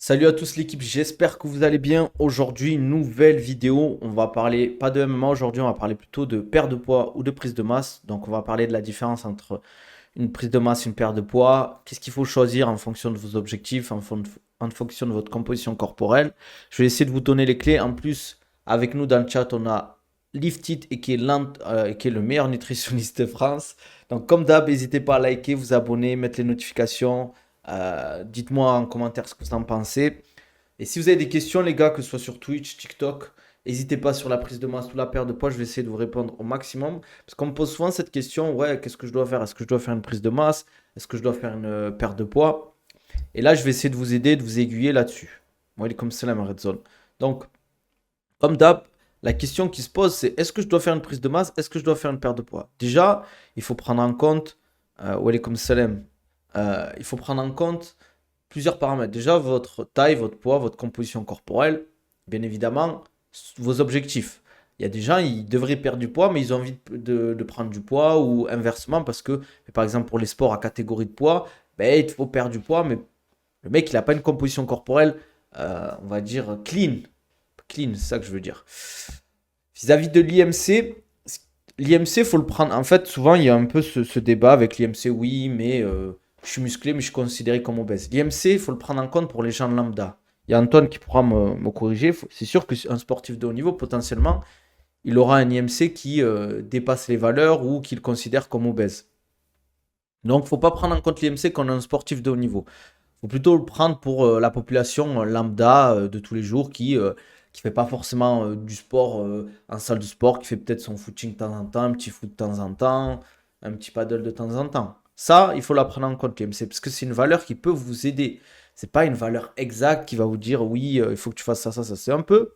Salut à tous l'équipe, j'espère que vous allez bien. Aujourd'hui, nouvelle vidéo. On va parler pas de MMA aujourd'hui, on va parler plutôt de perte de poids ou de prise de masse. Donc on va parler de la différence entre une prise de masse et une perte de poids. Qu'est-ce qu'il faut choisir en fonction de vos objectifs, en fonction de votre composition corporelle. Je vais essayer de vous donner les clés. En plus, avec nous dans le chat, on a Liftit et qui est le meilleur nutritionniste de France. Donc comme d'hab, n'hésitez pas à liker, vous abonner, mettre les notifications. Dites-moi en commentaire ce que vous en pensez. Et si vous avez des questions, les gars, que ce soit sur Twitch, TikTok, n'hésitez pas sur la prise de masse ou la perte de poids. Je vais essayer de vous répondre au maximum. Parce qu'on me pose souvent cette question, ouais, qu'est-ce que je dois faire? Est-ce que je dois faire une prise de masse? Est-ce que je dois faire une perte de poids? Et là, je vais essayer de vous aider, de vous aiguiller là-dessus. Moi, il est comme ça, la red zone. Donc, comme d'hab, la question qui se pose, c'est est-ce que je dois faire une prise de masse? Est-ce que je dois faire une perte de poids? Déjà, il faut prendre en compte, comme Salem, il faut prendre en compte plusieurs paramètres. Déjà, votre taille, votre poids, votre composition corporelle, bien évidemment, vos objectifs. Il y a des gens, ils devraient perdre du poids, mais ils ont envie de prendre du poids ou inversement, parce que, par exemple, pour les sports à catégorie de poids, ben, il faut perdre du poids, mais le mec, il n'a pas une composition corporelle, on va dire, clean. Clean, c'est ça que je veux dire. Vis-à-vis de l'IMC, il faut le prendre. En fait, souvent, il y a un peu ce débat avec l'IMC. Oui, mais je suis musclé, mais je suis considéré comme obèse. L'IMC, il faut le prendre en compte pour les gens lambda. Il y a Antoine qui pourra me corriger. C'est sûr qu'un sportif de haut niveau, potentiellement, il aura un IMC qui dépasse les valeurs ou qu'il considère comme obèse. Donc, il ne faut pas prendre en compte l'IMC quand on est un sportif de haut niveau. Il faut plutôt le prendre pour la population lambda de tous les jours qui fait pas forcément du sport en salle de sport, qui fait peut-être son footing de temps en temps, un petit foot de temps en temps, un petit paddle de temps en temps. Ça, il faut la prendre en compte, l'IMC, parce que c'est une valeur qui peut vous aider. C'est pas une valeur exacte qui va vous dire oui, il faut que tu fasses ça, ça, ça. C'est un peu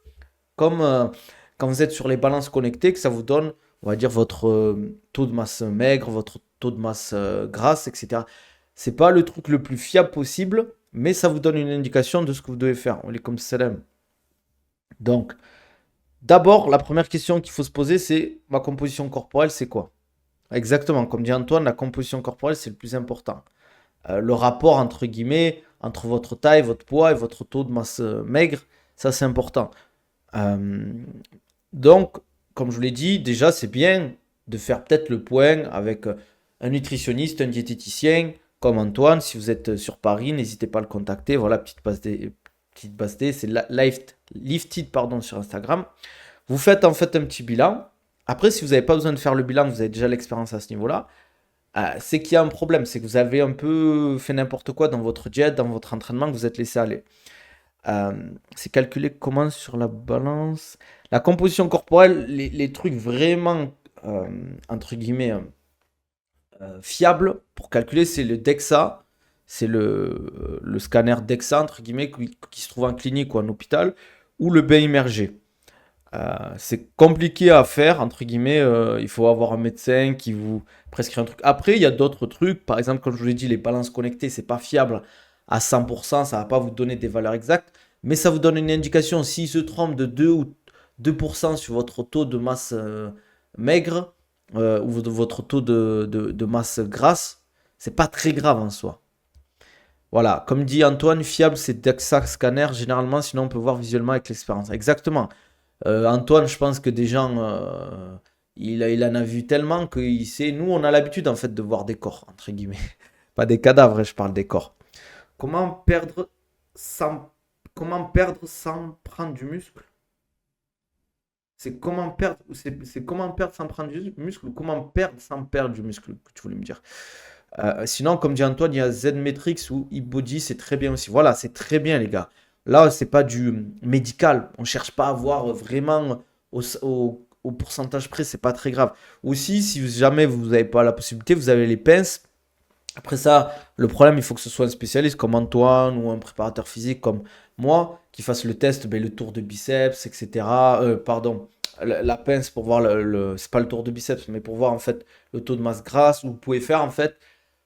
comme quand vous êtes sur les balances connectées, que ça vous donne, on va dire, votre taux de masse maigre, votre taux de masse grasse, etc. C'est pas le truc le plus fiable possible, mais ça vous donne une indication de ce que vous devez faire. On est comme ça. Donc, d'abord, la première question qu'il faut se poser, c'est ma composition corporelle, c'est quoi? Exactement, comme dit Antoine, la composition corporelle, c'est le plus important. Le rapport, entre guillemets, entre votre taille, votre poids et votre taux de masse maigre, ça c'est important. Euh, donc, comme je vous l'ai dit, déjà, c'est bien de faire peut-être le point avec un nutritionniste, un diététicien, comme Antoine. Si vous êtes sur Paris, n'hésitez pas à le contacter. Voilà, petite base D, c'est Lifted, pardon, sur Instagram. Vous faites en fait un petit bilan. Après, si vous n'avez pas besoin de faire le bilan, vous avez déjà l'expérience à ce niveau-là, c'est qu'il y a un problème. C'est que vous avez un peu fait n'importe quoi dans votre diète, dans votre entraînement, que vous êtes laissé aller. Euh, c'est calculé comment sur la balance? La composition corporelle, les trucs vraiment, euh, entre guillemets, fiables pour calculer, c'est le DEXA. C'est le scanner DEXA, entre guillemets, qui se trouve en clinique ou en hôpital, ou le bain immergé. C'est compliqué à faire, entre guillemets. Il faut avoir un médecin qui vous prescrit un truc. Après, il y a d'autres trucs. Par exemple, comme je vous l'ai dit, les balances connectées, c'est pas fiable à 100%. Ça va pas vous donner des valeurs exactes. Mais ça vous donne une indication. S'il se trompe de 2 ou 2% sur votre taux de masse maigre ou de votre taux de masse grasse, c'est pas très grave en soi. Voilà, comme dit Antoine, fiable, c'est DEXA scanner généralement, sinon on peut voir visuellement avec l'expérience. Exactement. Antoine, je pense que des gens, il en a vu tellement qu'il sait. Nous, on a l'habitude en fait de voir des corps, entre guillemets. Pas des cadavres, hein, je parle des corps. Comment perdre sans, comment perdre sans prendre du muscle? C'est comment perdre sans prendre du muscle ou comment perdre sans perdre du muscle que tu voulais me dire. Sinon, comme dit Antoine, il y a Z-Metrix ou eBody, c'est très bien aussi. Voilà, c'est très bien, les gars. Là, c'est pas du médical. On cherche pas à voir vraiment au pourcentage près, c'est pas très grave. Aussi, si jamais vous n'avez pas la possibilité, vous avez les pinces. Après ça, le problème, il faut que ce soit un spécialiste comme Antoine ou un préparateur physique comme moi qui fasse le test, ben, le tour de biceps, etc. Pardon, la pince pour voir c'est pas le tour de biceps, mais pour voir en fait le taux de masse grasse. Vous pouvez faire en fait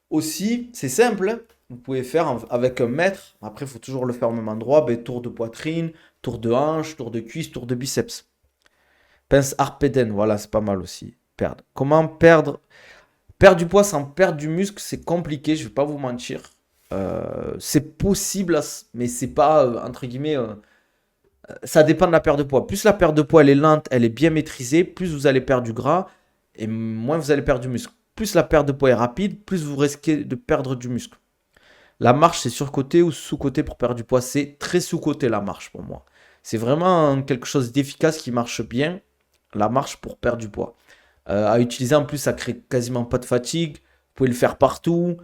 aussi, c'est simple, hein. Vous pouvez faire avec un mètre. Après, il faut toujours le faire au même endroit. Ben, tour de poitrine, tour de hanche, tour de cuisse, tour de biceps. Pince Arpeden, voilà, c'est pas mal aussi. Perdre. Comment perdre? Perdre du poids sans perdre du muscle, c'est compliqué, je vais pas vous mentir. C'est possible, mais c'est pas, entre guillemets, ça dépend de la perte de poids. Plus la perte de poids elle est lente, elle est bien maîtrisée, plus vous allez perdre du gras et moins vous allez perdre du muscle. Plus la perte de poids est rapide, plus vous risquez de perdre du muscle. La marche, c'est surcoté ou sous-coté pour perdre du poids. C'est très sous-coté la marche pour moi. C'est vraiment quelque chose d'efficace qui marche bien, la marche pour perdre du poids. À utiliser en plus, ça crée quasiment pas de fatigue. Vous pouvez le faire partout.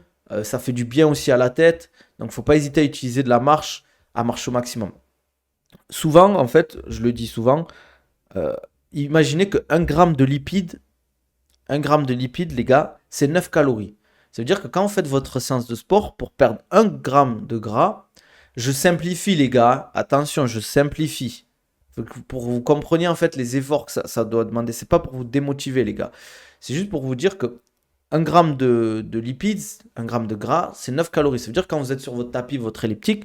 Ça fait du bien aussi à la tête. Donc, il ne faut pas hésiter à utiliser de la marche à marche au maximum. Souvent, en fait, je le dis souvent, euh, imaginez que 1 gramme de lipides, 1 gramme de lipides, les gars, c'est 9 calories. Ça veut dire que quand vous faites votre séance de sport, pour perdre 1 gramme de gras, je simplifie les gars, attention, je simplifie. Pour que vous compreniez en fait les efforts que ça doit demander. C'est pas pour vous démotiver les gars. C'est juste pour vous dire que 1 gramme de lipides, 1 gramme de gras, c'est 9 calories. Ça veut dire que quand vous êtes sur votre tapis, votre elliptique,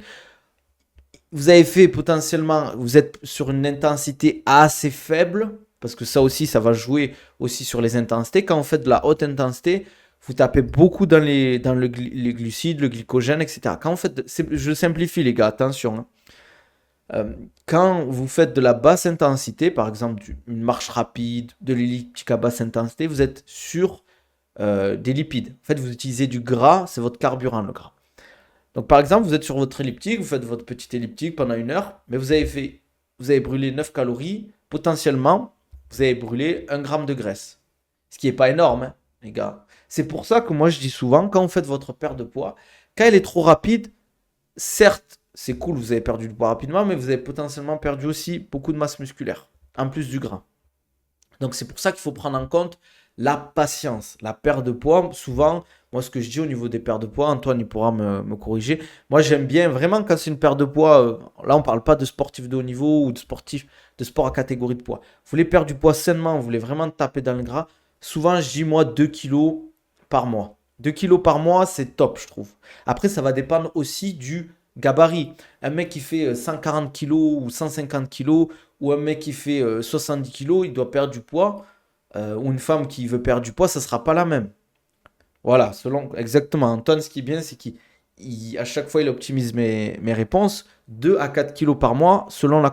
vous avez fait potentiellement, vous êtes sur une intensité assez faible, parce que ça aussi, ça va jouer aussi sur les intensités. Quand vous faites de la haute intensité, vous tapez beaucoup les glucides, le glycogène, etc. Quand vous faites, je simplifie les gars, attention, hein. Quand vous faites de la basse intensité, par exemple une marche rapide, de l'elliptique à basse intensité, vous êtes sur des lipides. En fait, vous utilisez du gras, c'est votre carburant, le gras. Donc par exemple, vous êtes sur votre elliptique, vous faites votre petite elliptique pendant 1 heure, mais vous avez brûlé 9 calories, potentiellement, vous avez brûlé 1 gramme de graisse. Ce qui n'est pas énorme, hein, les gars. C'est pour ça que moi je dis souvent, quand vous faites votre perte de poids, quand elle est trop rapide, certes, c'est cool, vous avez perdu du poids rapidement, mais vous avez potentiellement perdu aussi beaucoup de masse musculaire, en plus du gras. Donc c'est pour ça qu'il faut prendre en compte la patience, la perte de poids. Souvent, moi ce que je dis au niveau des pertes de poids, Antoine il pourra me corriger. Moi j'aime bien vraiment quand c'est une perte de poids, là on ne parle pas de sportif de haut niveau ou de sportif de sport à catégorie de poids. Vous voulez perdre du poids sainement, vous voulez vraiment taper dans le gras. Souvent je dis moi 2 kilos par mois. 2 kilos par mois c'est top je trouve. Après ça va dépendre aussi du gabarit. Un mec qui fait 140 kilos ou 150 kilos ou un mec qui fait 70 kilos, il doit perdre du poids, ou une femme qui veut perdre du poids, ça ne sera pas la même. Voilà, selon exactement. Antoine, ce qui est bien, c'est qu'à chaque fois, il optimise mes réponses. 2 à 4 kilos par mois, selon la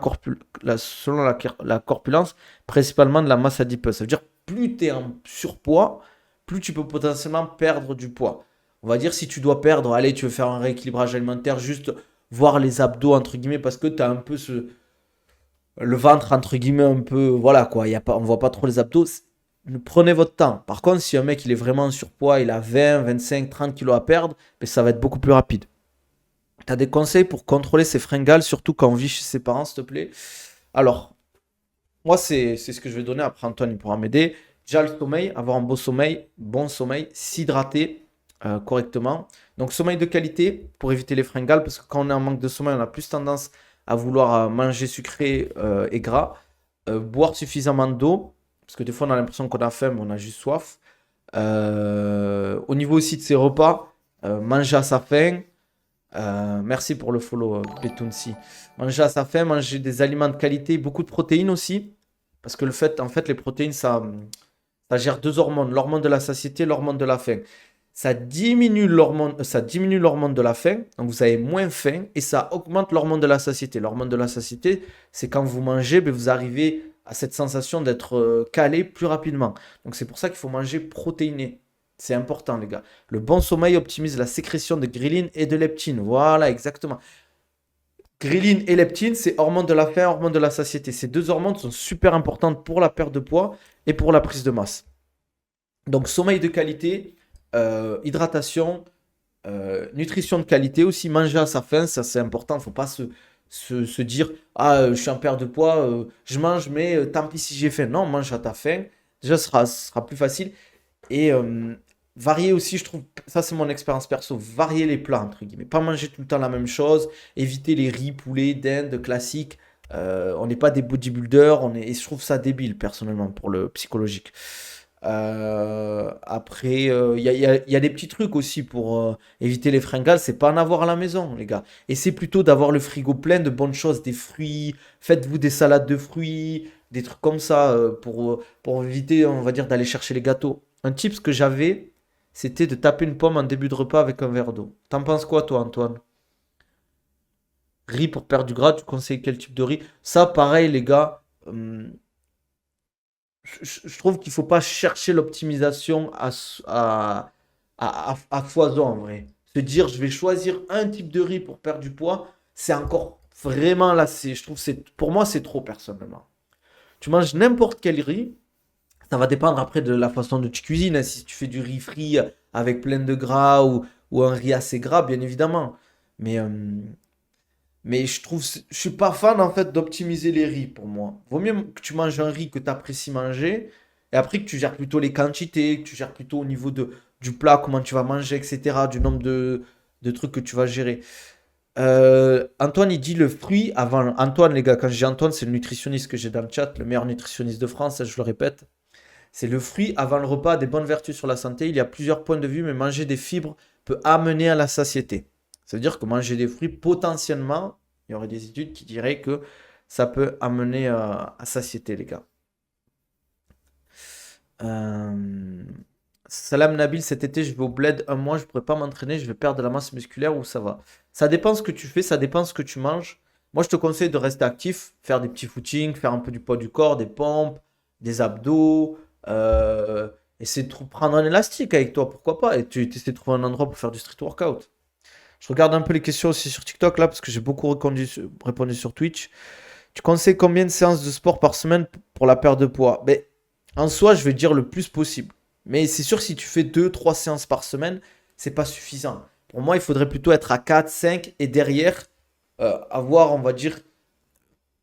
corpulence, principalement de la masse adipeuse. Ça veut dire plus tu es en surpoids, plus tu peux potentiellement perdre du poids. On va dire si tu dois perdre, allez, tu veux faire un rééquilibrage alimentaire, juste voir les abdos, entre guillemets, parce que tu as un peu le ventre entre guillemets un peu voilà quoi, y a pas, on voit pas trop les abdos. Prenez votre temps. Par contre, si un mec il est vraiment en surpoids, il a 20, 25, 30 kilos à perdre, ben, ça va être beaucoup plus rapide. Tu as des conseils pour contrôler ses fringales, surtout quand on vit chez ses parents, s'il te plaît? Alors, moi, c'est ce que je vais donner. Après, Antoine, il pourra m'aider. Déjà, le sommeil, avoir un beau sommeil, bon sommeil, s'hydrater correctement. Donc, sommeil de qualité pour éviter les fringales, parce que quand on est en manque de sommeil, on a plus tendance à vouloir manger sucré et gras. Boire suffisamment d'eau, parce que des fois, on a l'impression qu'on a faim, mais on a juste soif. Au niveau aussi de ses repas, manger à sa faim. Merci pour le follow, Betunsi. Manger à sa faim, manger des aliments de qualité, beaucoup de protéines aussi. Parce que en fait, les protéines, ça gère deux hormones, l'hormone de la satiété, l'hormone de la faim. Ça diminue l'hormone de la faim, donc vous avez moins faim, et ça augmente l'hormone de la satiété. L'hormone de la satiété, c'est quand vous mangez, ben, vous arrivez à cette sensation d'être calé plus rapidement. Donc c'est pour ça qu'il faut manger protéiné. C'est important, les gars. Le bon sommeil optimise la sécrétion de ghrelin et de leptine. Voilà, exactement. Ghrelin et leptine, c'est hormones de la faim, hormones de la satiété. Ces deux hormones sont super importantes pour la perte de poids et pour la prise de masse. Donc, sommeil de qualité, hydratation, nutrition de qualité aussi, manger à sa faim, ça c'est important. Il ne faut pas se dire, ah, je suis en perte de poids, je mange, mais tant pis si j'ai faim. Non, mange à ta faim. Déjà, ce sera plus facile. Et varier aussi, je trouve, ça c'est mon expérience perso, varier les plats, entre guillemets. Pas manger tout le temps la même chose, éviter les riz, poulet, dinde classiques. On n'est pas des bodybuilders, et je trouve ça débile personnellement pour le psychologique. Après, il y a des petits trucs aussi pour éviter les fringales, c'est pas en avoir à la maison, les gars. Et c'est plutôt d'avoir le frigo plein de bonnes choses, des fruits, faites-vous des salades de fruits, des trucs comme ça pour éviter, on va dire, d'aller chercher les gâteaux. Un tips que j'avais, c'était de taper une pomme en début de repas avec un verre d'eau. T'en penses quoi, toi, Antoine? Riz pour perdre du gras, tu conseilles quel type de riz? Ça, pareil, les gars. Je trouve qu'il faut pas chercher l'optimisation à foison en vrai. Se dire je vais choisir un type de riz pour perdre du poids, c'est encore vraiment là, je trouve c'est pour moi c'est trop personnellement. Tu manges n'importe quel riz, ça va dépendre après de la façon dont tu cuisines, hein. Si tu fais du riz frit avec plein de gras ou un riz assez gras, bien évidemment. Mais mais je suis pas fan en fait d'optimiser les riz pour moi. Vaut mieux que tu manges un riz que tu apprécies manger et après que tu gères plutôt les quantités, que tu gères plutôt au niveau du plat, comment tu vas manger, etc., du nombre de trucs que tu vas gérer. Antoine, il dit le fruit avant. Antoine, les gars, quand je dis Antoine, c'est le nutritionniste que j'ai dans le chat, le meilleur nutritionniste de France, ça, je le répète. C'est le fruit avant le repas a des bonnes vertus sur la santé. Il y a plusieurs points de vue, mais manger des fibres peut amener à la satiété. Ça veut dire que manger des fruits, potentiellement, il y aurait des études qui diraient que ça peut amener à satiété, les gars. Euh, Salam Nabil, cet été, je vais au bled un mois, je pourrais pas m'entraîner, je vais perdre de la masse musculaire ou ça va. Ça dépend ce que tu fais, ça dépend ce que tu manges. Moi, je te conseille de rester actif, faire des petits footings, faire un peu du poids du corps, des pompes, des abdos. Essayer de prendre un élastique avec toi, pourquoi pas. Et tu essaies de trouver un endroit pour faire du street workout. Je regarde un peu les questions aussi sur TikTok là, parce que j'ai beaucoup répondu sur Twitch. Tu conseilles combien de séances de sport par semaine pour la perte de poids? Ben, en soi, je vais dire le plus possible. Mais c'est sûr, si tu fais 2 3 séances par semaine, c'est pas suffisant. Pour moi, il faudrait plutôt être à 4 5 et derrière, avoir, on va dire,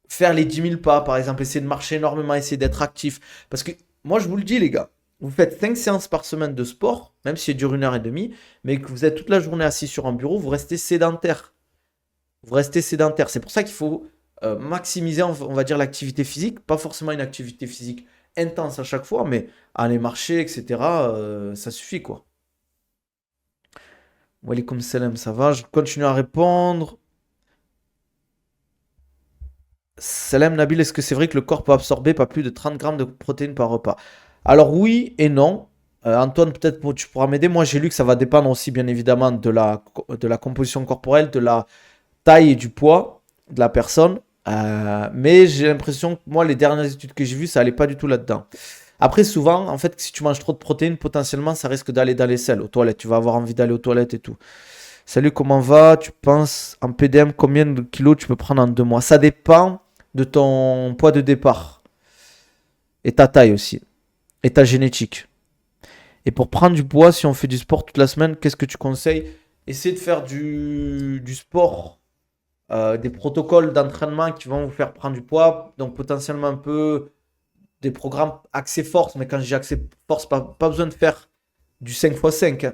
faire les 10 000 pas, par exemple, essayer de marcher énormément, essayer d'être actif. Parce que moi, je vous le dis, les gars, vous faites 5 séances par semaine de sport, même si ça dure 1 h 30, mais que vous êtes toute la journée assis sur un bureau, vous restez sédentaire. Vous restez sédentaire. C'est pour ça qu'il faut maximiser, on va dire, l'activité physique. Pas forcément une activité physique intense à chaque fois, mais aller marcher, etc., ça suffit, quoi. Walaikum salam, ça va. Je continue à répondre. Salam Nabil, est-ce que c'est vrai que le corps peut absorber pas plus de 30 grammes de protéines par repas? Alors oui et non. Antoine, peut-être tu pourras m'aider. Moi, j'ai lu que ça va dépendre aussi, bien évidemment, de la composition corporelle, de la taille et du poids de la personne. Mais j'ai l'impression que moi, les dernières études que j'ai vues, ça allait pas du tout là-dedans. Après, souvent, en fait, si tu manges trop de protéines, potentiellement, ça risque d'aller dans les selles, aux toilettes. Tu vas avoir envie d'aller aux toilettes et tout. Salut, comment va? Tu penses en PDM combien de kilos tu peux prendre en 2 mois? Ça dépend de ton poids de départ et ta taille aussi et ta génétique. Et pour prendre du poids, si on fait du sport toute la semaine, qu'est-ce que tu conseilles? Essayer de faire du sport, des protocoles d'entraînement qui vont vous faire prendre du poids. Donc potentiellement un peu des programmes axés force. Mais quand je dis axé force, pas besoin de faire du 5x5, hein.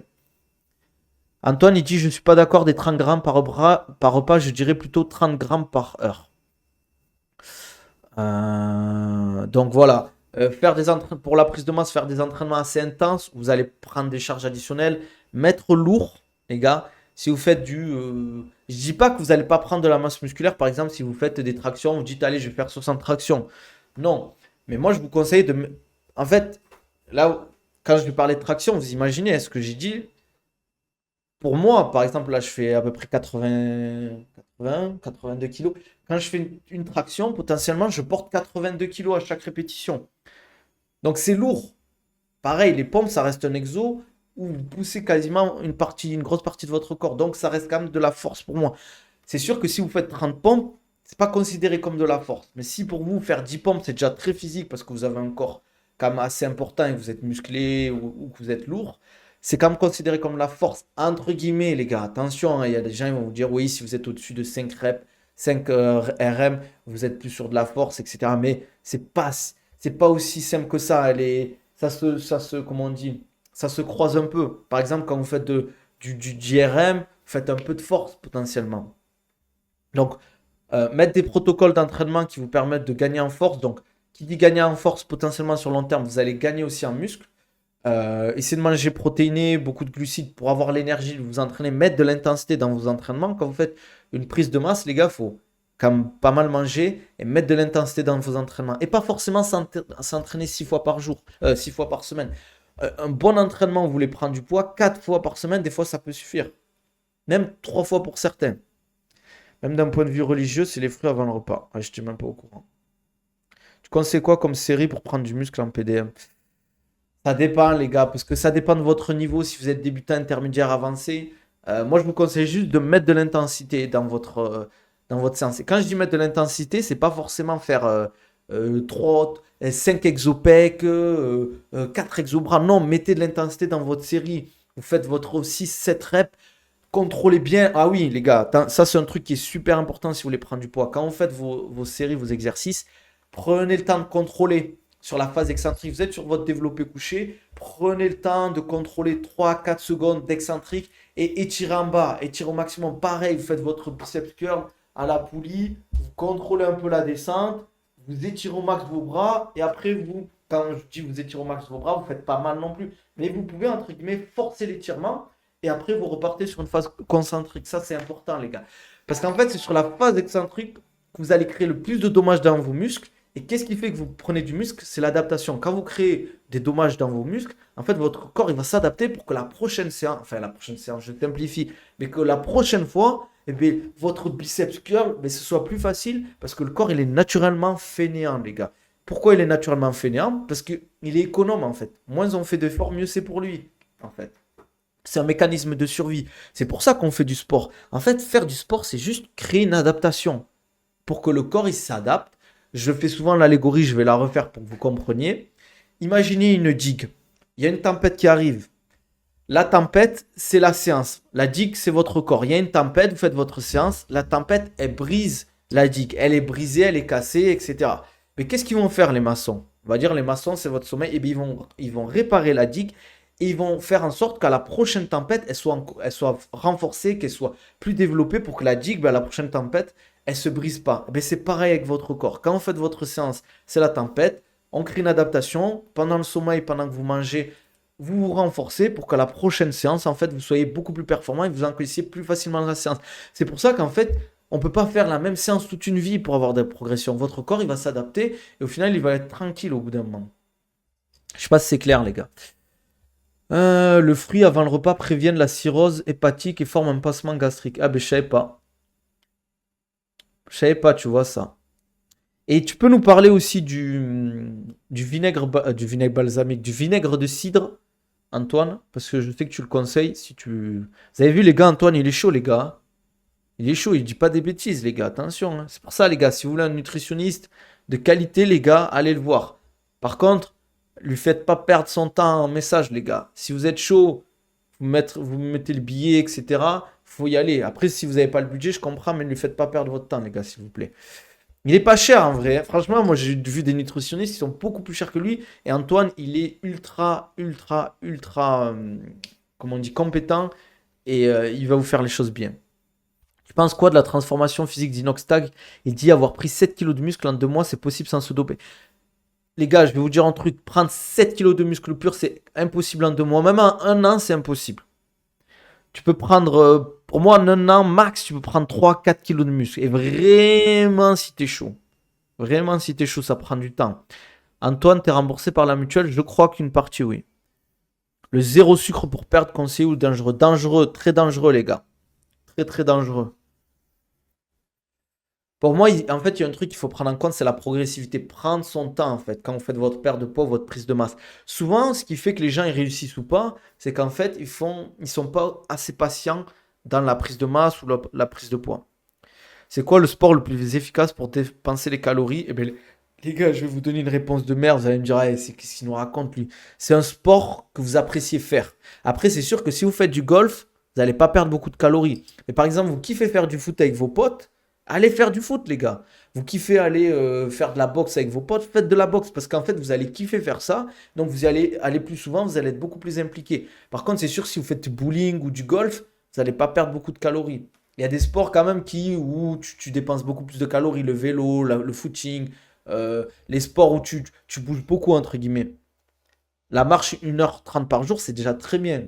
Antoine, il dit, je ne suis pas d'accord des 30 grammes par repas, je dirais plutôt 30 grammes par heure. Donc voilà. Pour la prise de masse, faire des entraînements assez intenses, vous allez prendre des charges additionnelles, mettre lourd, les gars. Si vous faites je dis pas que vous n'allez pas prendre de la masse musculaire, par exemple, si vous faites des tractions, vous dites, allez, je vais faire 60 tractions. Non. Mais moi, je vous conseille En fait, là, quand je lui parlais de traction, vous imaginez ce que j'ai dit. Pour moi, par exemple, là, je fais à peu près 82 kilos. Quand je fais une traction, potentiellement, je porte 82 kilos à chaque répétition. Donc, c'est lourd. Pareil, les pompes, ça reste un exo où vous poussez quasiment une grosse partie de votre corps. Donc, ça reste quand même de la force pour moi. C'est sûr que si vous faites 30 pompes, c'est pas considéré comme de la force. Mais si pour vous, faire 10 pompes, c'est déjà très physique parce que vous avez un corps quand même assez important et que vous êtes musclé ou que vous êtes lourd, c'est quand même considéré comme la force, entre guillemets, les gars. Attention, hein, il y a des gens qui vont vous dire, oui, si vous êtes au-dessus de 5 reps, 5 RM, vous êtes plus sur de la force, etc. Mais c'est pas aussi simple que ça. Comment on dit, ça se croise un peu. Par exemple, quand vous faites du DRM, vous faites un peu de force potentiellement. Donc, mettre des protocoles d'entraînement qui vous permettent de gagner en force. Donc, qui dit gagner en force potentiellement sur long terme, vous allez gagner aussi en muscle. Essayez de manger protéiné, beaucoup de glucides pour avoir l'énergie de vous entraîner, mettre de l'intensité dans vos entraînements. Quand vous faites une prise de masse, les gars, il faut quand même pas mal manger et mettre de l'intensité dans vos entraînements. Et pas forcément s'entraîner 6 fois par jour, 6 fois par semaine. Un bon entraînement, vous voulez prendre du poids 4 fois par semaine, des fois ça peut suffire. Même 3 fois pour certains. Même d'un point de vue religieux, c'est les fruits avant le repas. Ah, je n'étais même pas au courant. Tu conseilles quoi comme série pour prendre du muscle en PDM? Ça dépend, les gars, parce que ça dépend de votre niveau. Si vous êtes débutant, intermédiaire, avancé, moi, je vous conseille juste de mettre de l'intensité dans votre séance. Et quand je dis mettre de l'intensité, c'est pas forcément faire 3, 5 exopecs, 4 exobras. Non, mettez de l'intensité dans votre série. Vous faites votre 6, 7 reps. Contrôlez bien. Ah oui, les gars, ça, c'est un truc qui est super important si vous voulez prendre du poids. Quand vous faites vos séries, vos exercices, prenez le temps de contrôler sur la phase excentrique. Vous êtes sur votre développé couché. Prenez le temps de contrôler 3 4 secondes d'excentrique et étirez en bas. Étirez au maximum. Pareil, vous faites votre biceps curl à la poulie. Vous contrôlez un peu la descente. Vous étirez au max vos bras. Et après, quand je dis vous étirez au max vos bras, vous ne faites pas mal non plus. Mais vous pouvez, entre guillemets, forcer l'étirement. Et après, vous repartez sur une phase concentrique. Ça, c'est important, les gars. Parce qu'en fait, c'est sur la phase excentrique que vous allez créer le plus de dommages dans vos muscles. Et qu'est-ce qui fait que vous prenez du muscle? C'est l'adaptation. Quand vous créez des dommages dans vos muscles, en fait, votre corps, il va s'adapter pour que la prochaine séance, enfin la prochaine séance, je simplifie, mais que la prochaine fois, eh bien, votre biceps curl, mais ce soit plus facile parce que le corps, il est naturellement fainéant, les gars. Pourquoi il est naturellement fainéant? Parce qu'il est économe, en fait. Moins on fait d'efforts, mieux c'est pour lui, en fait. C'est un mécanisme de survie. C'est pour ça qu'on fait du sport. En fait, faire du sport, c'est juste créer une adaptation pour que le corps il s'adapte. Je fais souvent l'allégorie, je vais la refaire pour que vous compreniez. Imaginez une digue. Il y a une tempête qui arrive. La tempête, c'est la séance. La digue, c'est votre corps. Il y a une tempête, vous faites votre séance. La tempête, elle brise la digue. Elle est brisée, elle est cassée, etc. Mais qu'est-ce qu'ils vont faire les maçons? On va dire les maçons, c'est votre sommeil. Et bien ils vont réparer la digue et ils vont faire en sorte qu'à la prochaine tempête, elle soit renforcée, qu'elle soit plus développée pour que la digue, ben, à la prochaine tempête, elle ne se brise pas. Eh c'est pareil avec votre corps. Quand vous faites votre séance, c'est la tempête. On crée une adaptation. Pendant le sommeil, pendant que vous mangez, vous vous renforcez pour qu'à la prochaine séance, en fait, vous soyez beaucoup plus performant et vous encaissez plus facilement dans la séance. C'est pour ça qu'en fait, on ne peut pas faire la même séance toute une vie pour avoir des progressions. Votre corps, il va s'adapter et au final, il va être tranquille au bout d'un moment. Je ne sais pas si c'est clair, les gars. Le fruit avant le repas prévient la cirrhose hépatique et forme un passement gastrique. Ah ben je savais pas. Je savais pas, tu vois ça. Et tu peux nous parler aussi du vinaigre balsamique, du vinaigre de cidre, Antoine, parce que je sais que tu le conseilles. Si tu... Vous avez vu les gars, Antoine, il est chaud les gars. Il est chaud, il dit pas des bêtises les gars, attention, hein. C'est pour ça les gars, si vous voulez un nutritionniste de qualité les gars, allez le voir. Par contre, lui faites pas perdre son temps en message les gars. Si vous êtes chaud, vous mettez le billet, etc. Faut y aller. Après, si vous n'avez pas le budget, je comprends, mais ne lui faites pas perdre votre temps les gars, s'il vous plaît. Il est pas cher en vrai, hein. Franchement, moi j'ai vu des nutritionnistes qui sont beaucoup plus chers que lui. Et Antoine, il est ultra, ultra, ultra, comment on dit, compétent. Et il va vous faire les choses bien. Tu penses quoi de la transformation physique d'Inoxtag? Il dit avoir pris 7 kilos de muscle en 2 mois, c'est possible sans se doper. Les gars, je vais vous dire un truc. Prendre 7 kilos de muscle pur, c'est impossible en 2 mois. Même en 1 an, c'est impossible. Tu peux prendre, pour moi, en 1 an max, tu peux prendre 3 4 kilos de muscle. Et vraiment, si t'es chaud. Vraiment, si t'es chaud, ça prend du temps. Antoine, t'es remboursé par la mutuelle? Je crois qu'une partie, oui. Le zéro sucre pour perdre conseillé ou dangereux? Dangereux, très dangereux, les gars. Très, très dangereux. Pour moi, en fait, il y a un truc qu'il faut prendre en compte, c'est la progressivité. Prendre son temps, en fait, quand vous faites votre perte de poids, votre prise de masse. Souvent, ce qui fait que les gens ils réussissent ou pas, c'est qu'en fait, ils sont pas assez patients dans la prise de masse ou la prise de poids. C'est quoi le sport le plus efficace pour dépenser les calories? Eh bien, les gars, je vais vous donner une réponse de merde. Vous allez me dire, ah, c'est qu'est-ce qu'il nous raconte lui? C'est un sport que vous appréciez faire. Après, c'est sûr que si vous faites du golf, vous n'allez pas perdre beaucoup de calories. Mais par exemple, vous kiffez faire du foot avec vos potes, allez faire du foot, les gars. Vous kiffez aller faire de la boxe avec vos potes, faites de la boxe parce qu'en fait, vous allez kiffer faire ça. Donc, vous allez aller plus souvent, vous allez être beaucoup plus impliqué. Par contre, c'est sûr, si vous faites du bowling ou du golf, vous n'allez pas perdre beaucoup de calories. Il y a des sports quand même où tu dépenses beaucoup plus de calories, le vélo, le footing, les sports où tu bouges beaucoup, entre guillemets. La marche 1h30 par jour, c'est déjà très bien.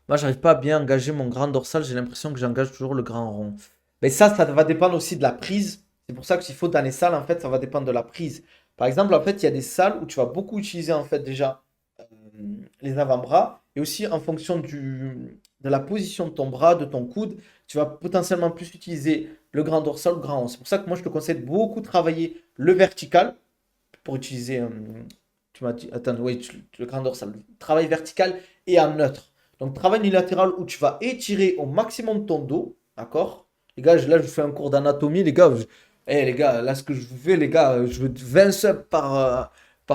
Moi, j'arrive pas à bien engager mon grand dorsal, j'ai l'impression que j'engage toujours le grand rond. Mais ça va dépendre aussi de la prise. C'est pour ça qu'il faut dans les salles, en fait, ça va dépendre de la prise. Par exemple, en fait, il y a des salles où tu vas beaucoup utiliser, en fait, déjà. les avant-bras. Et aussi en fonction de la position de ton bras, de ton coude, tu vas potentiellement plus utiliser le grand dorsal ou le grand 11. C'est pour ça que moi, je te conseille de beaucoup travailler le vertical pour utiliser. Tu m'as dit, attends, oui, le grand dorsal. Travail vertical et en neutre. Donc, travail unilatéral où tu vas étirer au maximum ton dos. D'accord? Les gars, là, je vous fais un cours d'anatomie. Les gars, les gars, là, ce que je vous fais, les gars, je veux 20 subs par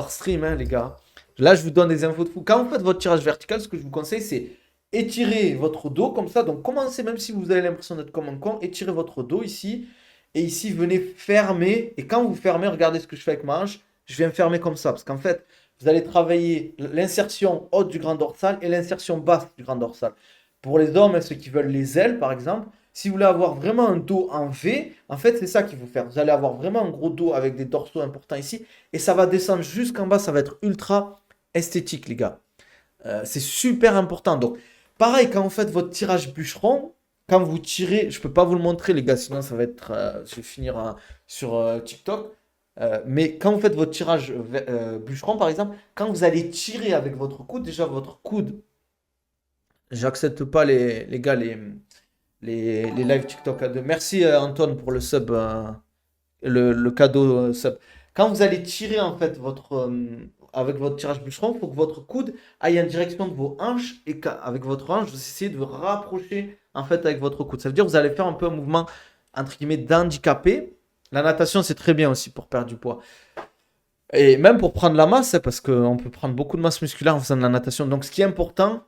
stream, hein, les gars. Là, je vous donne des infos de fou. Quand vous faites votre tirage vertical, ce que je vous conseille, c'est étirer votre dos comme ça. Donc, commencez, même si vous avez l'impression d'être comme un con, étirez votre dos ici. Et ici, venez fermer. Et quand vous fermez, regardez ce que je fais avec ma hanche. Je viens fermer comme ça. Parce qu'en fait, vous allez travailler l'insertion haute du grand dorsal et l'insertion basse du grand dorsal. Pour les hommes, ceux qui veulent les ailes, par exemple, si vous voulez avoir vraiment un dos en V, en fait, c'est ça qu'il faut faire. Vous allez avoir vraiment un gros dos avec des dorsaux importants ici. Et ça va descendre jusqu'en bas. Ça va être ultra esthétique, les gars. C'est super important. Donc, pareil, quand vous faites votre tirage bûcheron, quand vous tirez, je ne peux pas vous le montrer, les gars, sinon ça va être, je vais finir sur TikTok. Mais quand vous faites votre tirage bûcheron, par exemple, quand vous allez tirer avec votre coude, déjà votre coude, j'accepte pas les gars, les live TikTok à deux. Merci Antoine pour le sub, le cadeau sub. Quand vous allez tirer en fait avec votre tirage bûcheron, il faut que votre coude aille en direction de vos hanches et qu'avec votre hanche, vous essayez de vous rapprocher en fait avec votre coude. Ça veut dire que vous allez faire un peu un mouvement entre guillemets d'handicapé. La natation, c'est très bien aussi pour perdre du poids. Et même pour prendre la masse, hein, parce qu'on peut prendre beaucoup de masse musculaire en faisant de la natation. Donc ce qui est important,